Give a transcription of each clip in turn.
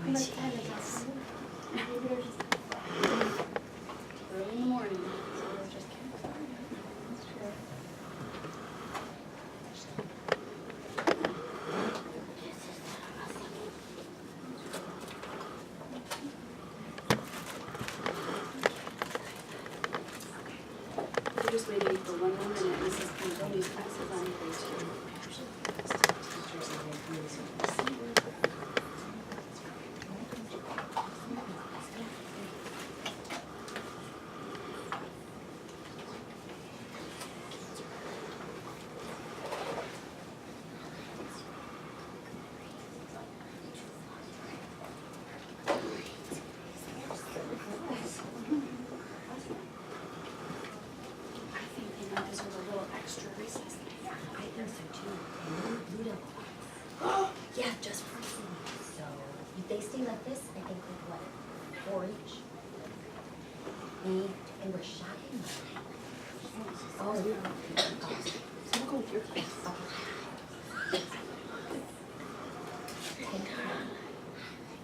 Early in the morning. We're just waiting for one more minute. Mrs. Cantoni's classes on phase 2. Yeah, just for so if they stay like this, I think like what, 4 each? And we're shocking them. Oh, Go with your face.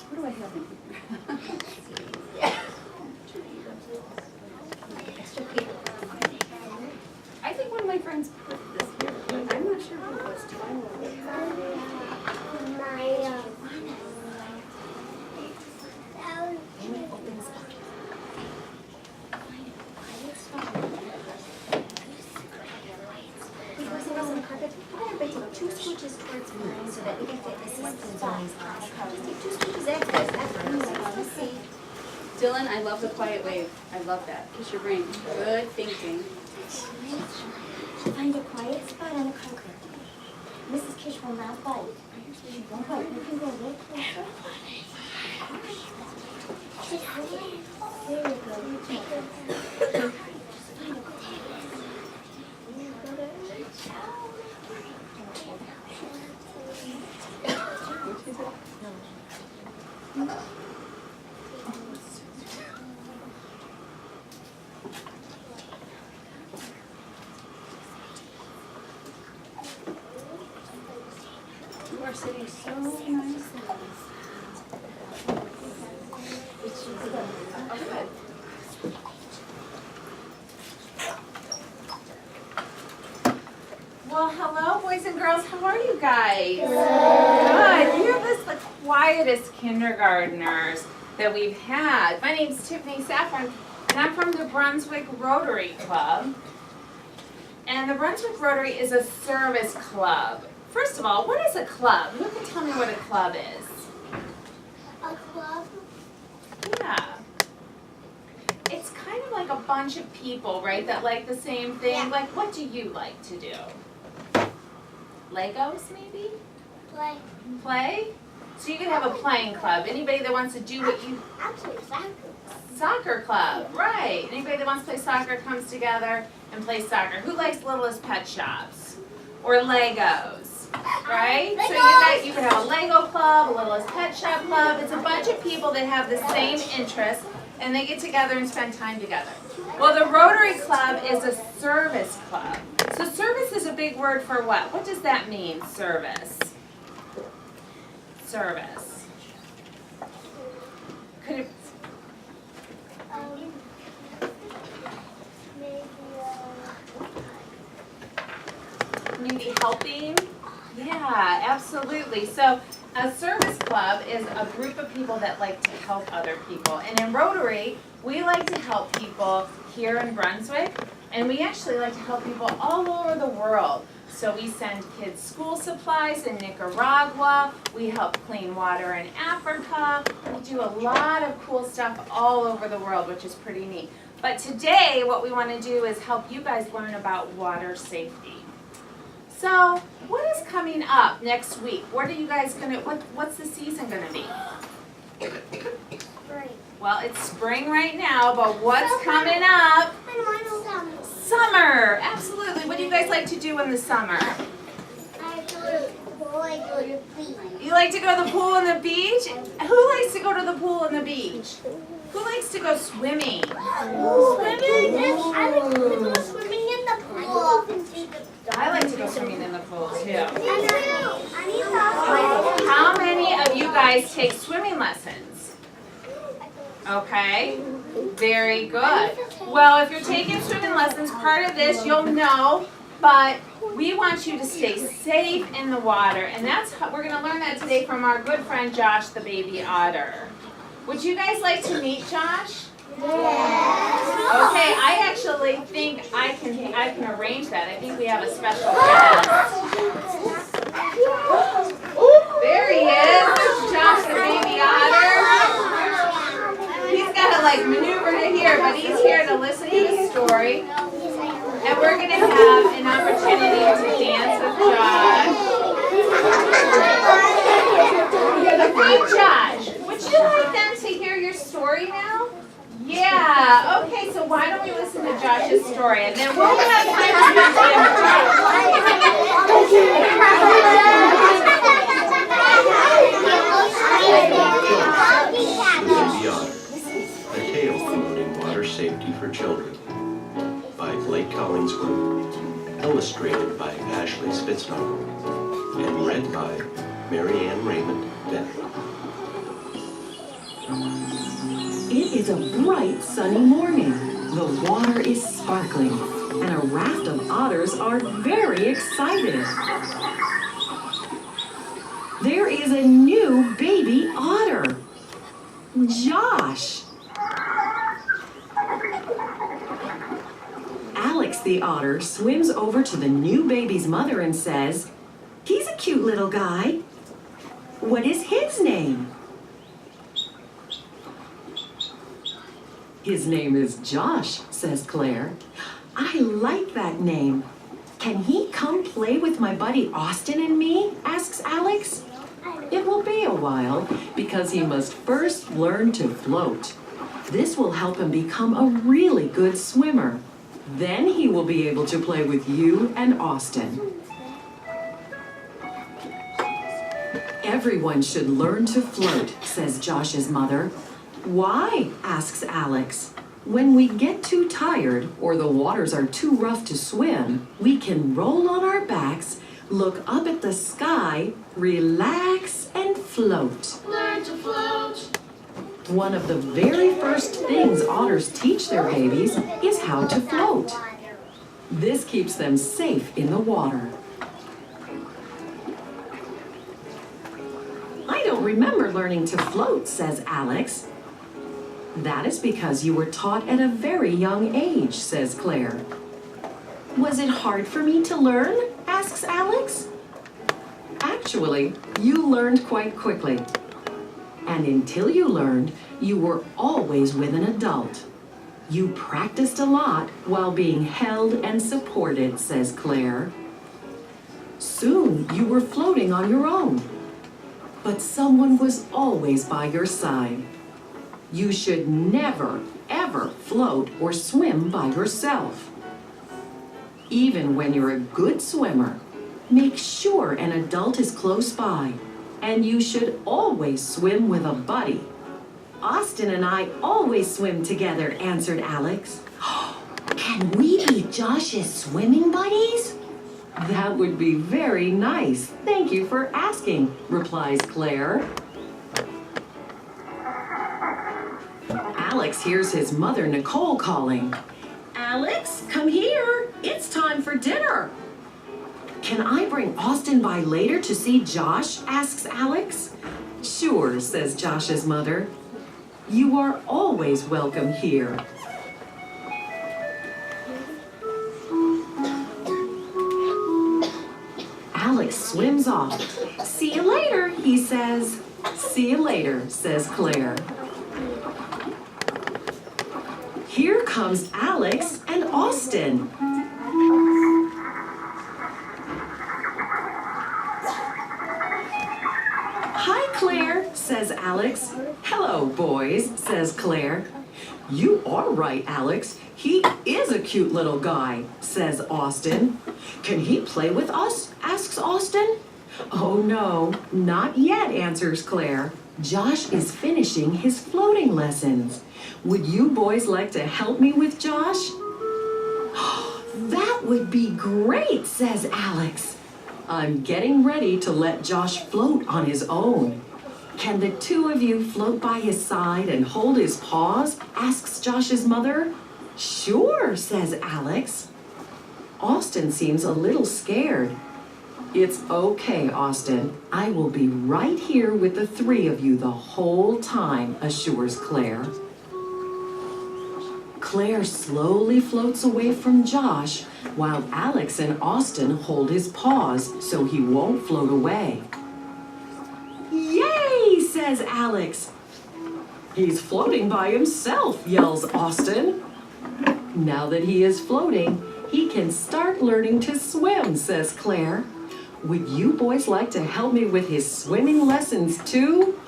What do I have in here? extra paper. I think one of my friends put this here, but I'm not sure who it was. Two switches towards mine so that we can fit assistance on these cars. Just take 2 switches after. Let's see. Dylan, I love the quiet wave. I love that. Kiss your brain. Good thinking. Find a quiet spot on the concrete. Mrs. Kish will not bite. She won't bite. You can go a little closer. There you go. You are sitting so nicely. Oh, good. Well, hello, boys and girls. How are you guys? Good. You're the quietest kindergartners that we've had. My name's Tiffany Saffron, and I'm from the Brunswick Rotary Club. And the Brunswick Rotary is a service club. First of all, what is a club? Who can tell me what a club is? A club? Yeah. It's kind of like a bunch of people, right, that like the same thing. Yeah. Like, what do you like to do? Legos, maybe? Play. Play? So you could have a playing club. Anybody that wants to do what you... Actually, soccer. Soccer club, right. Anybody that wants to play soccer comes together and plays soccer. Who likes Littlest Pet Shops? Or Legos, right? So you can have a Lego club, a Littlest Pet Shop club. It's a bunch of people that have the same interests and they get together and spend time together. Well, the Rotary Club is a service club. So service is a big word for what? What does that mean, service? Service. Could it... Maybe helping? Yeah, absolutely. So a service club is a group of people that like to help other people. And in Rotary, we like to help people here in Brunswick, and we actually like to help people all over the world. So we send kids school supplies in Nicaragua, we help clean water in Africa, we do a lot of cool stuff all over the world, which is pretty neat. But today, what we want to do is help you guys learn about water safety. So, what is coming up next week? What are you guys gonna, what's the season gonna be? Spring. Well, it's spring right now, but what's coming up? Summer, absolutely. What do you guys like to do in the summer? I go to the pool, I go to the beach. You like to go to the pool and the beach? Who likes to go to the pool and the beach? Who likes to go swimming? Swimming? I like to go swimming in the pool. pool. I like to go swimming in the pool too. I need to. How many of you guys take swimming lessons? Okay, very good. Well, if you're taking swimming lessons, part of this you'll know, but we want you to stay safe in the water, and that's how, we're going to learn that today from our good friend Josh, the baby otter. Would you guys like to meet Josh? Okay, I actually think I can arrange that. I think we have a special guest. There he is, Josh the baby otter. He's got to like maneuver to here, but he's here to listen to the story. And we're going to have an opportunity to dance with Josh. Hey Josh, would you like them to hear your story now? Yeah, okay, so why don't we listen to Josh's story, and then we'll have time to spend time with Baby Otter, a tale promoting water safety for children, by Blake Collingsworth, illustrated by Ashley Spitznagel, and read by Mary Ann Raymond Bennett. It is a bright, sunny morning. The water is sparkling, and a raft of otters are very excited. There is a new baby otter, Josh. Alex the otter swims over to the new baby's mother and says, "He's a cute little guy. What is his name?" "His name is Josh," says Claire. "I like that name. Can he come play with my buddy Austin and me?" asks Alex. "It will be a while because he must first learn to float. This will help him become a really good swimmer. Then he will be able to play with you and Austin." "Everyone should learn to float," says Josh's mother. "Why?" asks Alex. "When we get too tired or the waters are too rough to swim, we can roll on our backs, look up at the sky, relax, and float." Learn to float. One of the very first things otters teach their babies is how to float. This keeps them safe in the water. "I don't remember learning to float," says Alex. "That is because you were taught at a very young age," says Claire. "Was it hard for me to learn?" asks Alex. "Actually, you learned quite quickly. And until you learned, you were always with an adult. You practiced a lot while being held and supported," says Claire. "Soon you were floating on your own. But someone was always by your side. You should never, ever float or swim by yourself. Even when you're a good swimmer, make sure an adult is close by, and you should always swim with a buddy." "Austin and I always swim together," answered Alex. "Can we be Josh's swimming buddies?" "That would be very nice. Thank you for asking," replies Claire. Alex hears his mother Nicole calling. "Alex, come here. It's time for dinner." "Can I bring Austin by later to see Josh?" asks Alex. "Sure," says Josh's mother. "You are always welcome here." Alex swims off. "See you later," he says. "See you later," says Claire. Here comes Alex and Austin. "Hi, Claire," says Alex. "Hello, boys," says Claire. "You are right, Alex. He is a cute little guy," says Austin. "Can he play with us?" asks Austin. "Oh no, not yet," answers Claire. "Josh is finishing his floating lessons. Would you boys like to help me with Josh?" That would be great, says Alex. I'm getting ready to let Josh float on his own. Can the two of you float by his side and hold his paws? Asks Josh's mother. Sure, says Alex. Austin seems a little scared. It's okay, Austin. I will be right here with the three of you the whole time, assures Claire. Claire slowly floats away from Josh while Alex and Austin hold his paws so he won't float away. Yay, says Alex. He's floating by himself, yells Austin. Now that he is floating, he can start learning to swim, says Claire. Would you boys like to help me with his swimming lessons too?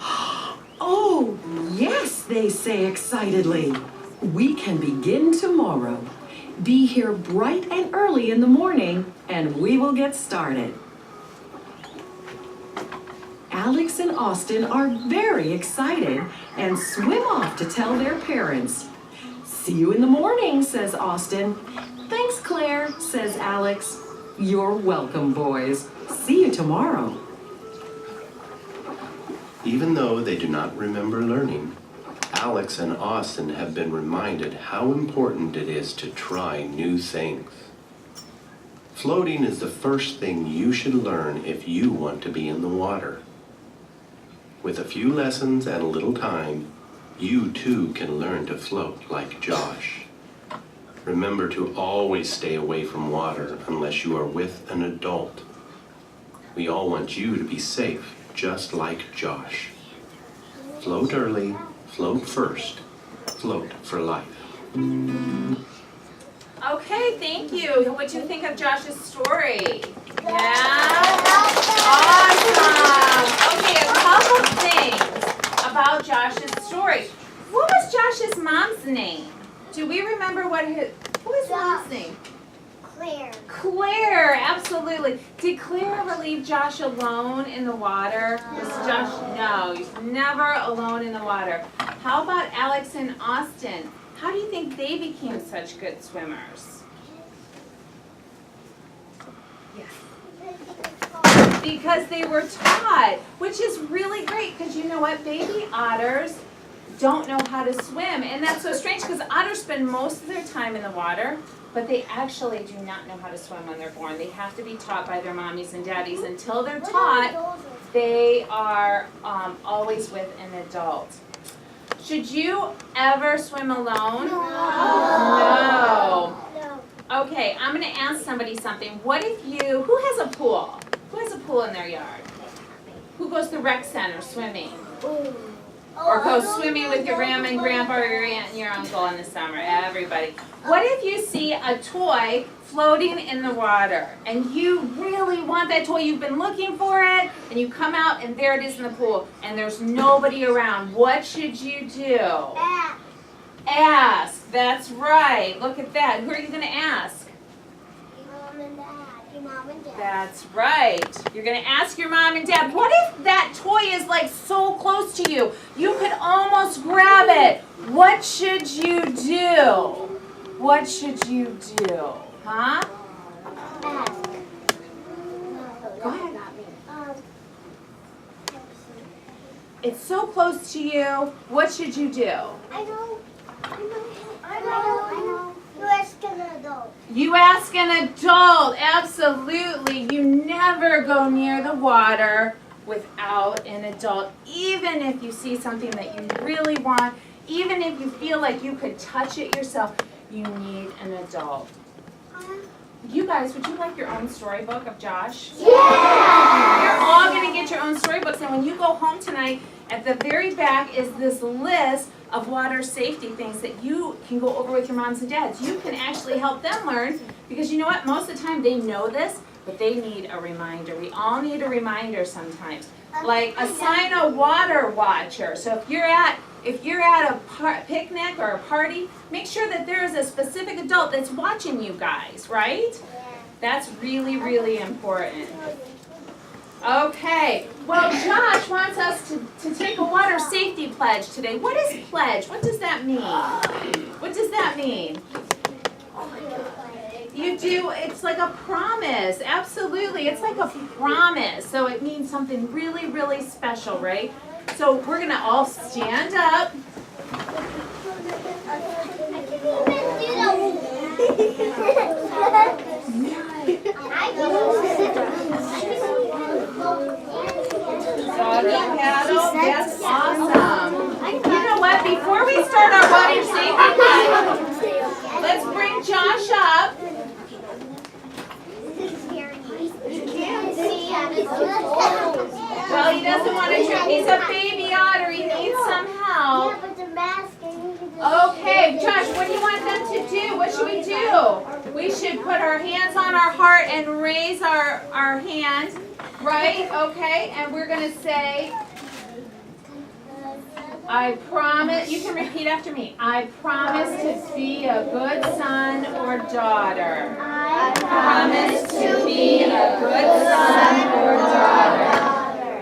Oh, yes, they say excitedly. We can begin tomorrow. Be here bright and early in the morning, and we will get started. Alex and Austin are very excited and swim off to tell their parents. See you in the morning, says Austin. Thanks, Claire, says Alex. You're welcome, boys. See you tomorrow. Even though they do not remember learning, Alex and Austin have been reminded how important it is to try new things. Floating is the first thing you should learn if you want to be in the water. With a few lessons and a little time, you too can learn to float like Josh. Remember to always stay away from water unless you are with an adult. We all want you to be safe, just like Josh. Float early, float first, float for life. Okay, thank you. What do you think of Josh's story? Yeah? Awesome. Okay, a couple things about Josh's story. What was Josh's mom's name? Do we remember what was his mom's name? Claire. Claire, absolutely. Did Claire ever leave Josh alone in the water? Was Josh? No, he's never alone in the water. How about Alex and Austin? How do you think they became such good swimmers? Because they were taught, which is really great, because you know what? Baby otters don't know how to swim, and that's so strange because otters spend most of their time in the water, but they actually do not know how to swim when they're born. They have to be taught by their mommies and daddies. Until they're taught, they are always with an adult. Should you ever swim alone? No. Okay, I'm going to ask somebody something. What if who has a pool? Who has a pool in their yard? Who goes to rec center swimming? Or go swimming with your grandma and grandpa or your aunt and your uncle in the summer? Everybody. What if you see a toy floating in the water and you really want that toy, you've been looking for it, and you come out and there it is in the pool and there's nobody around? What should you do? Ask. That's right. Look at that. Who are you going to ask? Mom and Dad. Your mom and Dad. That's right. You're going to ask your mom and dad. What if that toy is like so close to you? You could almost grab it. What should you do? What should you do? Huh? Ask. Go ahead. It's so close to you. What should you do? I know. You ask an adult. You ask an adult. Absolutely. You never go near the water without an adult. Even if you see something that you really want, even if you feel like you could touch it yourself, you need an adult. You guys, would you like your own storybook of Josh? Yeah! You're all going to get your own storybooks, and when you go home tonight, at the very back is this list of water safety things that you can go over with your moms and dads. You can actually help them learn, because you know what? Most of the time they know this, but they need a reminder. We all need a reminder sometimes. Like assign a water watcher. So if you're at a picnic or a party, make sure that there is a specific adult that's watching you guys, right? That's really, really important. Okay, well, Josh wants us to take a water safety pledge today. What is pledge? What does that mean? What does that mean? You do, it's like a promise, absolutely. It's like a promise. So it means something really, really special, right? So we're gonna all stand up. Doggy paddle, that's awesome. You know what, before we start our water safety class, let's bring Josh up. Well, he doesn't want to trip. He's a baby otter. He needs some help. Okay, Josh, what do you want them to do? What should we do? We should put our hands on our heart and raise our hand, right? Okay, and we're going to say, I promise, you can repeat after me. I promise to be a good son or daughter. I promise to be a good son or daughter.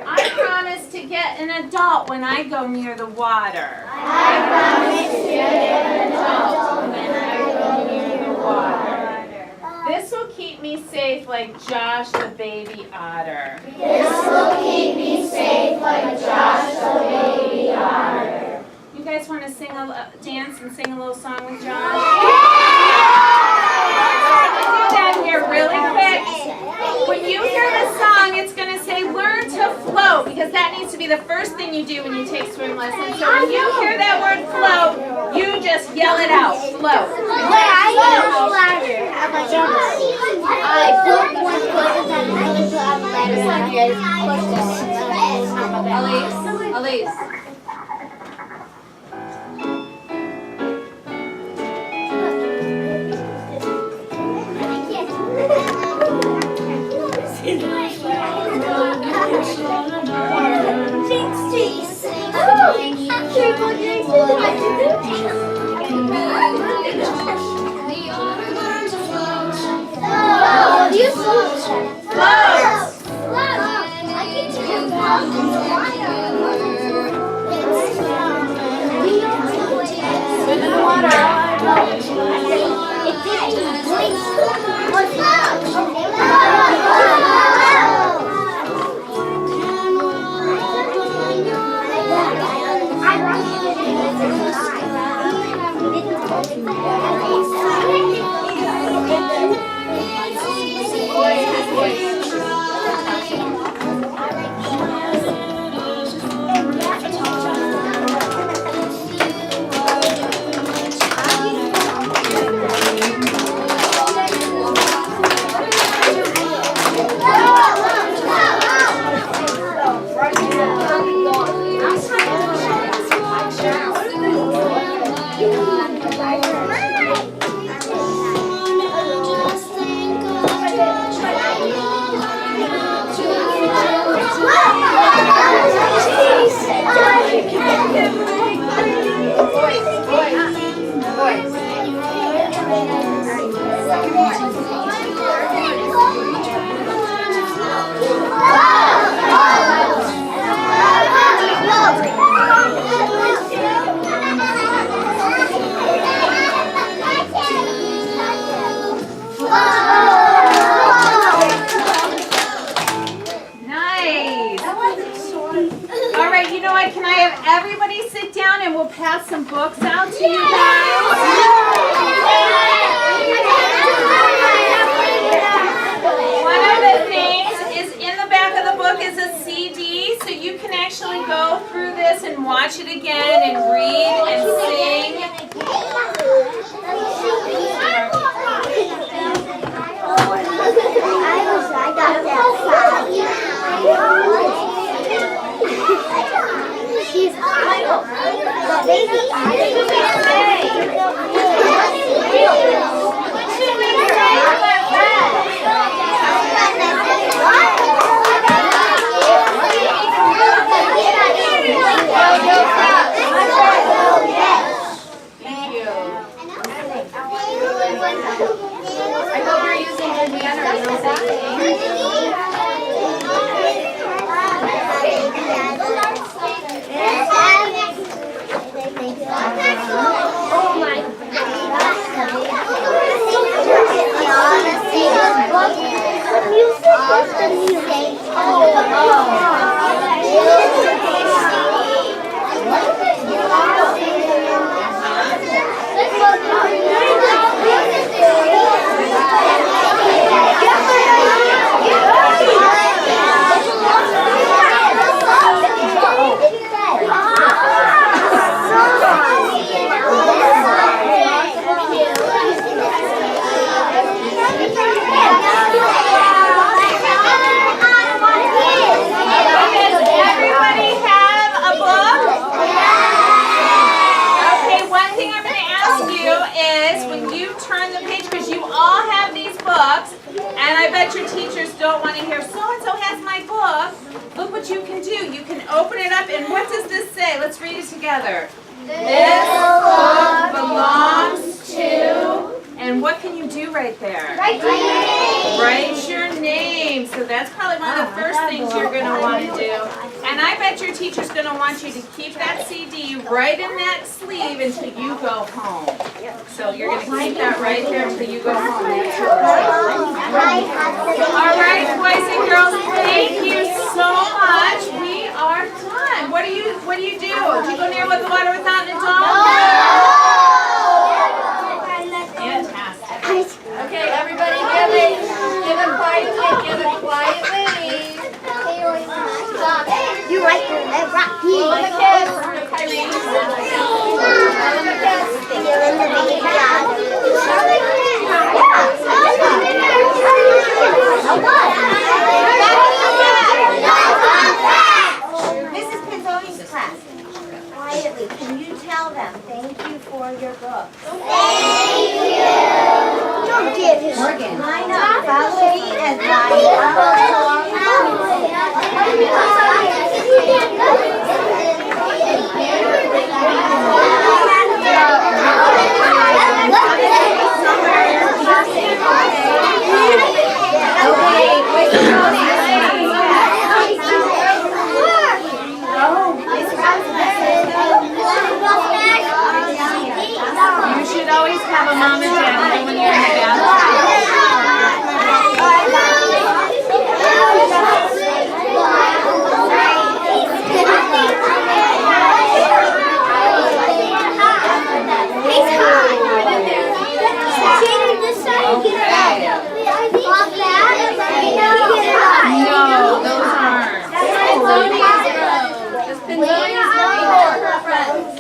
I promise to get an adult when I go near the water. I promise to get an adult when I go near the water. This will keep me safe like Josh the baby otter. This will keep me safe like Josh the baby otter. You guys want to sing dance and sing a little song with Josh? Let's do that here really quick. When you hear the song, it's going to say learn to float, because that needs to be the first thing you do when you take swim lessons. So when you hear that word float, you just yell it out. Float. Elise. Everybody sit down and we'll pass some books out to you guys. One of the things is in the back of the book is a CD, so you can actually go through this and watch it again and read and sing. Oh my God. don't want to hear so-and-so has my book, look what you can do. You can open it up, and what does this say? Let's read it together. This book belongs to, and what can you do right there? Write your name. So that's probably one of the first things you're going to want to do. And I bet your teacher's going to want you to keep that CD right in that sleeve until you go home. So you're going to keep that right there until you go home. All right, boys and girls, thank you so much. We are done. What do you do? Do you go near with the water without an adult? Fantastic. Okay, everybody give it quietly, give it quietly. You like the rock Blow the kiss. Tyrese. Mrs. Pinzoni's class, quietly, can you tell them thank you for your book? Don't give his Morgan, line up, follow me and line You should always have a mom and dad even when you're in the bathroom. No, those aren't. Just Pinzoni's room for her friends.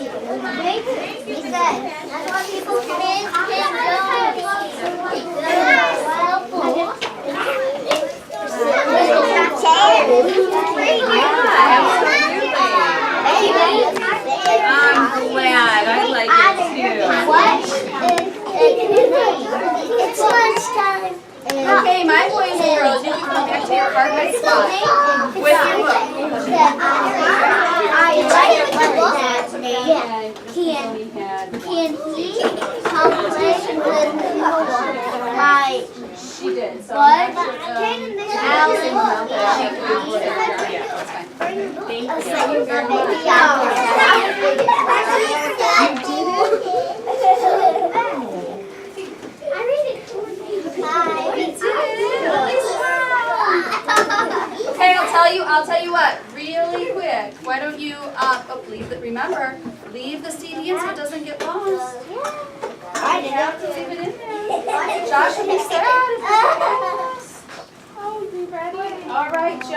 I'm glad. I like it too. It's lunchtime. Okay, my boys and girls, you can come back to your car by spot with your book. I like the book. Can he come play with my She did. So what? Okay, I'll tell you what, really quick. Why don't you, remember, leave the CD in so it doesn't get lost. I You have to leave it in there. Josh will be sad if it gets lost. Oh, you ready? All right, Josh.